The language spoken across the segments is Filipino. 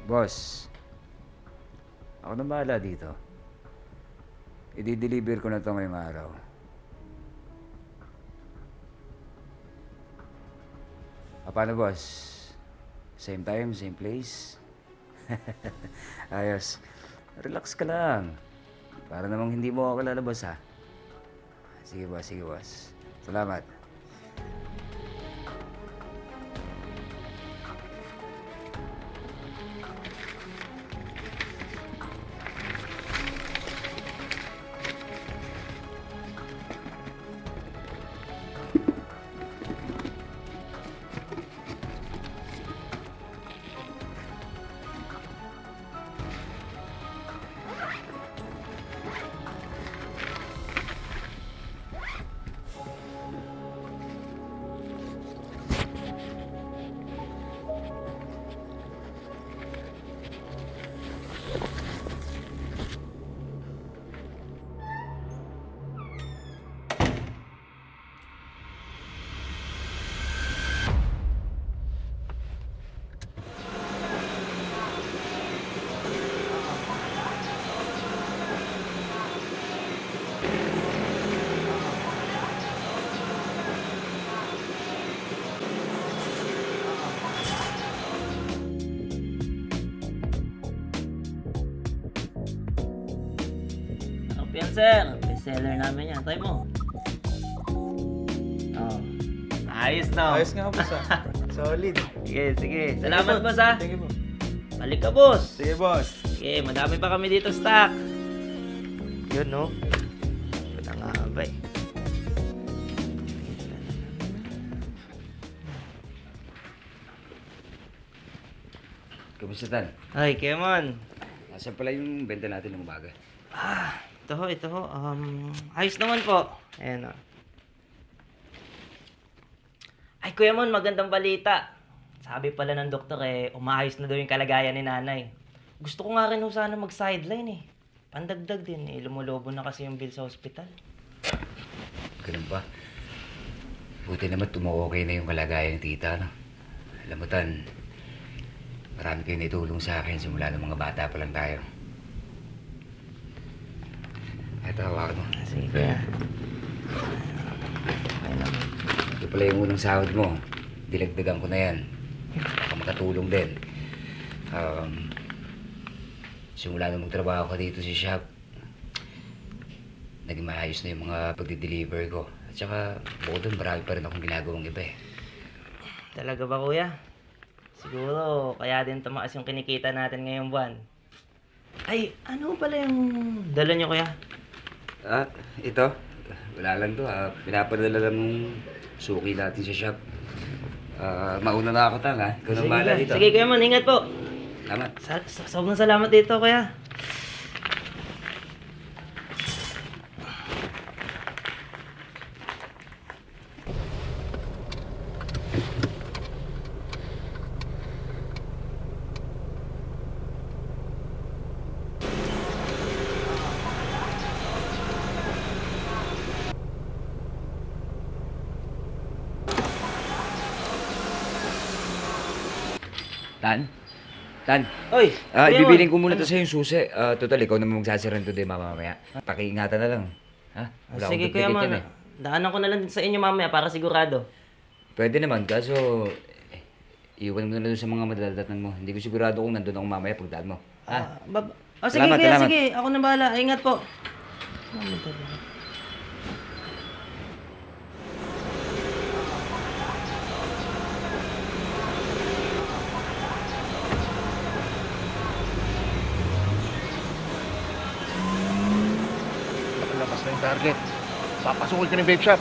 Boss, ako na bahala dito. I-deliver ko na to ngayong araw. Paano, boss? Same time, same place? Ayos. Relax ka lang. Para namang hindi mo ako lalabas, ha? Sige, boss. Sige, boss. Salamat. Yan sir, bestseller namin yan. Try mo. Oh. Ayos na. Ayos nga boss ah. Solid. Sige. Salamat boss ha. Thank you po. Balik ka boss. Sige boss. Sige, madami pa kami dito stock. Yun, no? Wala nga ba eh. Kumusta, Tan? Ay, Kemon. Nasaan pala yung benta natin ng umaga? Ito ho. Ayos naman po. Ayan o. Ay Kuya Mon, magandang balita. Sabi pala ng doktor umaayos na daw yung kalagayan ni nanay. Gusto ko nga rin ho sana mag-sideline eh. Pandagdag din lumulobo na kasi yung bill sa ospital. Ganun ba? Buti naman okay na yung kalagayan ng tita, no? Alam mo, Tan, marami kayong naitulong sa akin simula ng mga bata pa lang tayo. Ito, hawakan mo. Sige, Kuya. Ito pala yung unang sahod mo. Dilagdagan ko na yan. Baka makatulong din. Simula nung magtrabaho ka dito sa shop, naging maayos na yung mga pagdi-deliver ko. At saka, bukod doon, marami pa rin akong ginagawang iba eh. Talaga ba Kuya? Siguro kaya din tumaas yung kinikita natin ngayong buwan. Ay, ano pala yung dala niyo Kuya? Ito. Wala lang to. Pinapadala lang nung suki natin sa shop. Mauna na ako, Tang, ha? Ikaw nang bahala dito. Sige Kuya Mon, ingat po. Salamat. Sobrang salamat dito Kuya. Tan, Oy, Kuya Mon. ibibiling ko muna to sa yung susi. Total, ikaw naman magsasarang to din mamaya. Pakiingatan na lang. Ha? Wala akong Sige Kuya duplicate Mon, yan, eh. daanan ko na lang din sa inyo mamaya para sigurado. Pwede naman, kaso iwan mo na doon sa mga madadatan mo. Hindi ko sigurado kung nandun ako mamaya pagdaan mo. Ha? Sige Salamat, Kuya, salamat. sige. Ako na bahala. Ingat po. Nakalabas na yung target. Papasukin ka ng vape shop.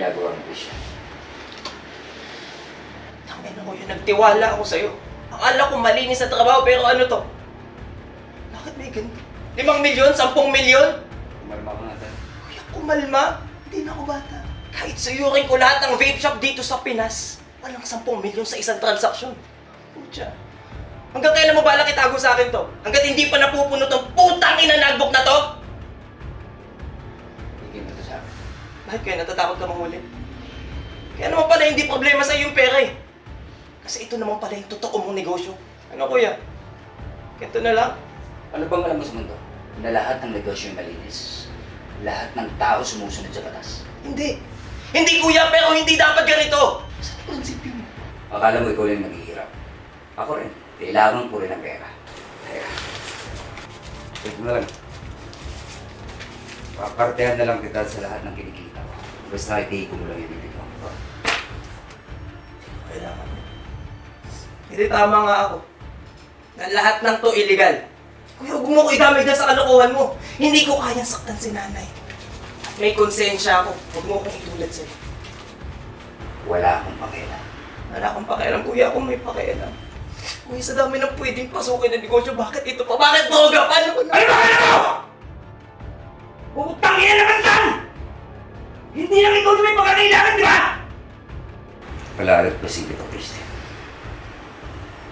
ginagawa mo, Christian. Tangin ako yun, nagtiwala ako sa'yo. Akala ko malinis sa trabaho, pero ano to? Bakit may ganito? 5 milyon? 10 milyon? Kumalma ka nga, Tan. Kuya, kumalma. Hindi na ako bata. Kahit suyurin ko lahat ng vape shop dito sa Pinas, walang 10 milyon sa isang transaksyon. Pucha. Hanggang kailan mo balak itago sa akin to? Hanggat hindi pa napupuno tong putang ina notebook na to? Bigyan mo to sa akin. Bakit kaya natatakot ka manghuli? Kaya naman pala hindi problema sa yung pera eh. Kasi ito naman pala yung totoo mong negosyo. Ano kuya? Ganito na lang. Ano bang alam mo sa mundo? Na lahat ng negosyo ay malinis. Lahat ng tao sumusunod sa batas. Hindi. Hindi kuya, pero hindi dapat ganito. Saan ang prinsipyo mo? Akala mo ikaw lang naghihirap. Ako rin. Kailangan ko rin ang pera. Kaya, ito na lang. Pakartehan na lang kita sa lahat ng kinikita ko. Basta itake ko mo lang yung bibig mo. Kailangan mo. Hindi tama nga ako. Na lahat ng to illegal. Kuya, huwag mo ko idamay na sa kalokohan mo. Hindi ko kayang saktan si nanay. May konsensya ako. Huwag mo akong itulad sa'yo. Wala akong pakialam. Wala akong pakialam, kuya, kung may pakialam. Kuya, sa dami ng pwedeng pasukin ng negosyo, bakit ito pa? Bakit droga pa? Ano ba? Ano ba ano? Utang yan naman tan! Hindi lang ikaw na may pagkakailangan, di ba? Palarat pa si Tito Christian.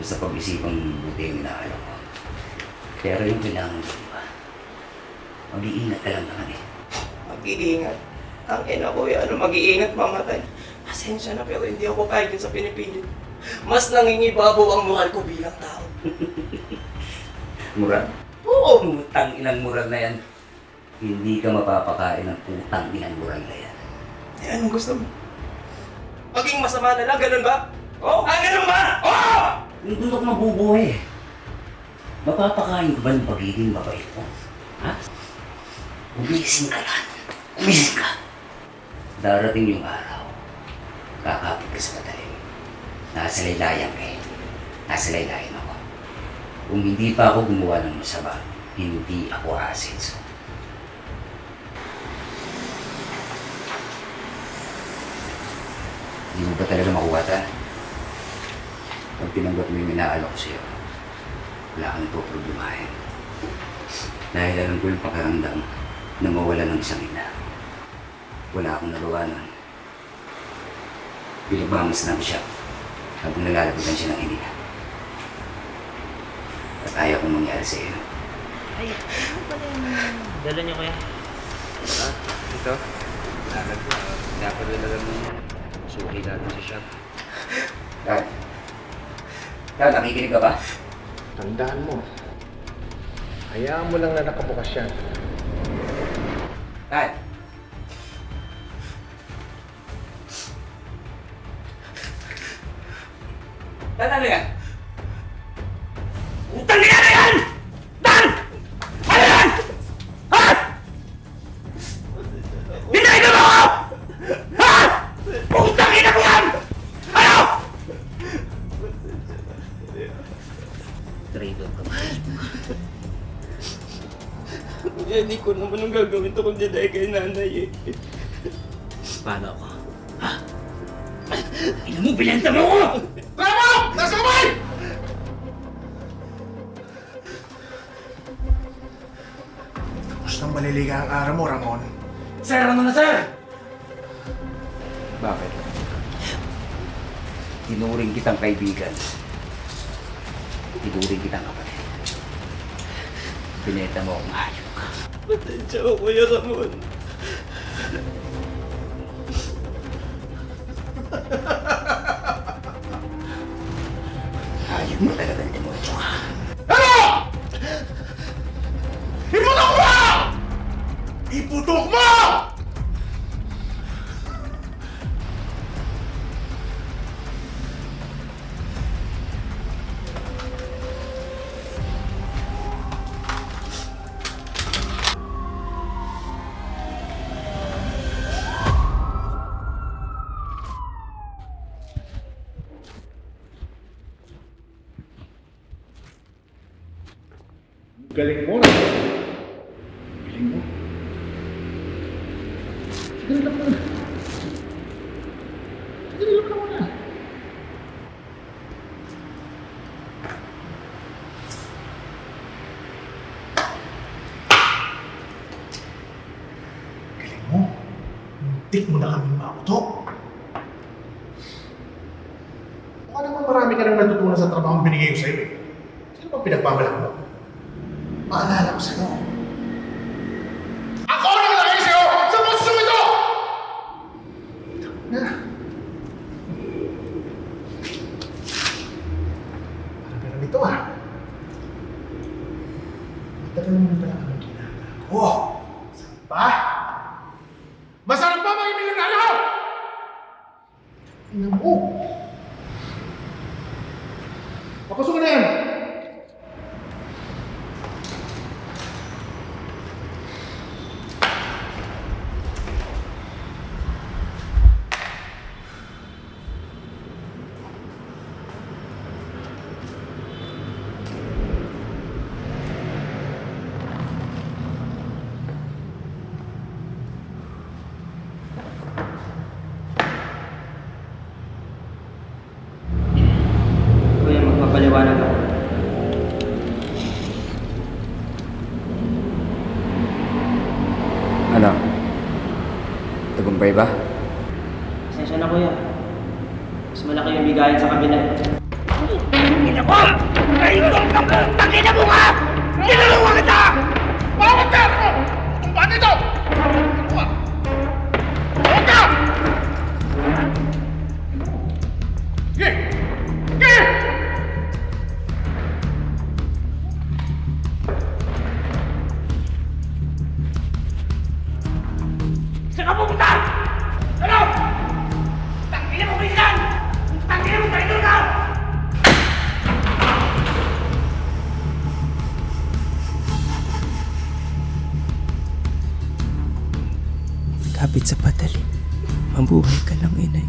Basta pag-isipang buti yung inaalaw ko. Pero yung kailangan ko, di ba? Mag-iingat ka lang naman eh. Mag-iingat. Ang ina ko, ano, mag-iingat mamatay. Pasensya na, pero hindi ako kahit sa pinipilit. Mas nangingibabaw ang moral ko bilang tao. Mural? Oo! Utang inang mural na yan. Hindi ka mapapakain ng utang inang mural na yan. Eh, anong gusto mo? Maging masama na lang, ganun ba? Oo, ganun ba? Oo! Hindi ako mabubuhay. Mapapakain ko ba ng pagiging mabait mo? Ha? Umising ka lang. Umising ka. Darating yung araw. Kakapit ka sa madaling. Nasa laylayan ka eh. Nasa laylayan ako. Kung hindi pa ako gumawa ng masama, hindi ako asenso. Hindi mo ba talaga makuha ta? Pag tinanggap mo yung inaalok ko sa'yo, wala kang problemahin. Dahil alam ko yung pakiramdam na mawala ng isang ina. Wala akong nagawa nun. Pinagmamas na siya habang nalalapitan siya ng iniya. At ayaw kong mangyari sa iyo. Ay, ano pala yung dala niyo kuya? Ito? Napadala lang ng suki natin sa shop. Dad. Dad, nakikinig ka ba? Tandaan mo. Hayaan mo lang na nakabukas yan. Dad! Dad, ano yan? Utang na yan! Dan! Ano yan? Ha? Binayad mo ako! Ha? Utang ina mo yan! Ano? Traitor ka ba? Kuya, hindi ko naman ang gagawin to kundi dahil kay nanay eh. Paano ako? Ha? Ina mo, binenta mo ako! Bravo! Nasa kamay! Tapos nang maliliga ang araw mo, Ramon. Sir, ano na, sir? Bakit? Tinuring kitang kaibigan. Tinuring kitang kapatid. Binenta mo akong hayop ka. Pasensya ko, Kuya Ramon. Hayop mo talagang demonyo ka. Ano? Iputok mo! Iputok mo! Galing mo na. Galing mo. Sige lang naman. Dik mo na kaming mauto. Baka naman marami ka nang natutunan sa trabaho binigay ko sa'yo eh. Sino bang pinagbabalak mo? Paalala ko sa'yo. Ako ang nakalagay sa'yo sa posisyon ito! Na. Parang ganun ito ah. Matagal naman pala kami ginagawa. Saan ba? Masarap ba maging milyonaryo? Tingnan mo. Papasok na yan. Kuya, magpapaliwanag ako. Ano? Tagumpay ba? Pasensya na kuya. Mas malaki yung bigayan sa kabila. Bawat ka! Itong bata ito! Ano ka? Bawat ka! Sige! Sige! Saan ka pupunta? Ano? Tangina mo bisan! Tangina mo tayo ka! Kapit sa patalim, mabuhay ka lang, inay.